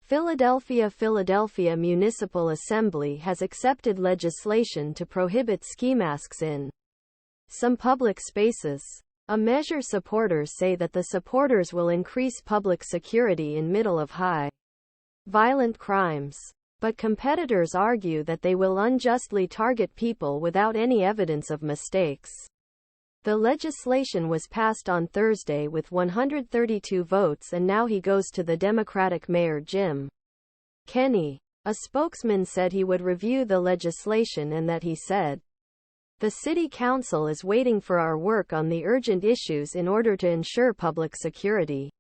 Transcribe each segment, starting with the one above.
Philadelphia Municipal Assembly has accepted legislation to prohibit ski masks in some public spaces. A measure supporters say that the supporters will increase public security in middle of high violent crimes. But competitors argue that they will unjustly target people without any evidence of mistakes. The legislation was passed on Thursday with 132 votes, and now he goes to the Democratic Mayor Jim Kenney. A spokesman said he would review the legislation and that he said, "The City Council is waiting for our work on the urgent issues in order to ensure public security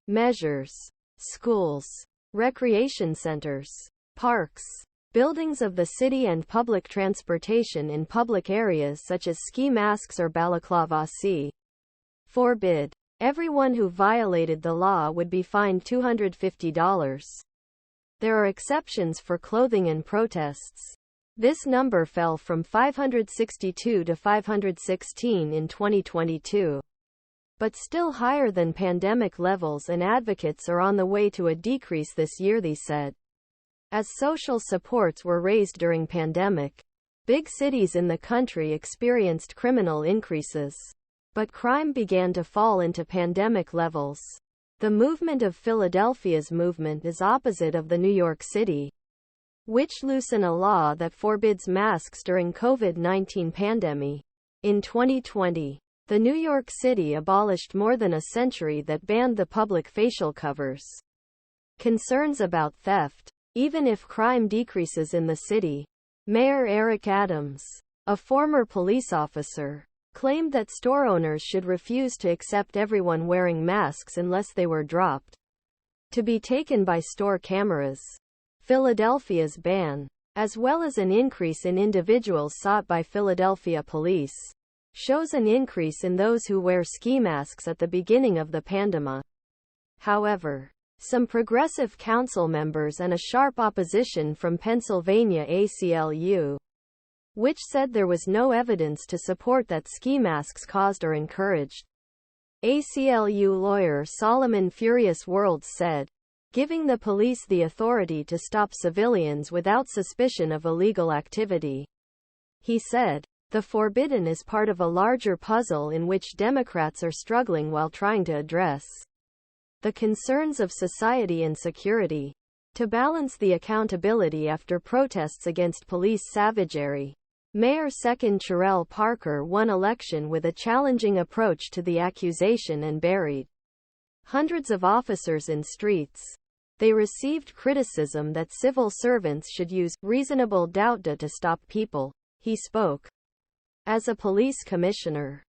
measures. Schools, recreation centers, parks, buildings of the city and public transportation in public areas such as ski masks or Balaclavas'ı forbid. Everyone who violated the law would be fined $250. There are exceptions for clothing and protests. This number fell from 562 to 516 in 2022. But still higher than pandemic levels, and advocates are on the way to a decrease this year, they said. As social supports were raised during pandemic, big cities in the country experienced criminal increases. But crime began to fall into pandemic levels. The movement of Philadelphia's movement is opposite of the New York City, which loosened a law that forbids masks during COVID-19 pandemic. In 2020, the New York City abolished more than a century that banned the public facial covers. Concerns about theft, even if crime decreases in the city. Mayor Eric Adams, a former police officer, claimed that store owners should refuse to accept everyone wearing masks unless they were dropped to be taken by store cameras. Philadelphia's ban, as well as an increase in individuals sought by Philadelphia police, shows an increase in those who wear ski masks at the beginning of the pandemic. However, some progressive council members and a sharp opposition from Pennsylvania Aclu, which said there was no evidence to support that ski masks caused or encouraged. Aclu lawyer Solomon Furious World said, giving the police the authority to stop civilians without suspicion of illegal activity. He said, the forbidden is part of a larger puzzle in which Democrats are struggling while trying to address the concerns of society and security, to balance the accountability after protests against police savagery. Mayor Seçkin Cherelle Parker won election with a challenging approach to the accusation and buried hundreds of officers in streets. They received criticism that civil servants should use reasonable doubt to stop people. He spoke as a police commissioner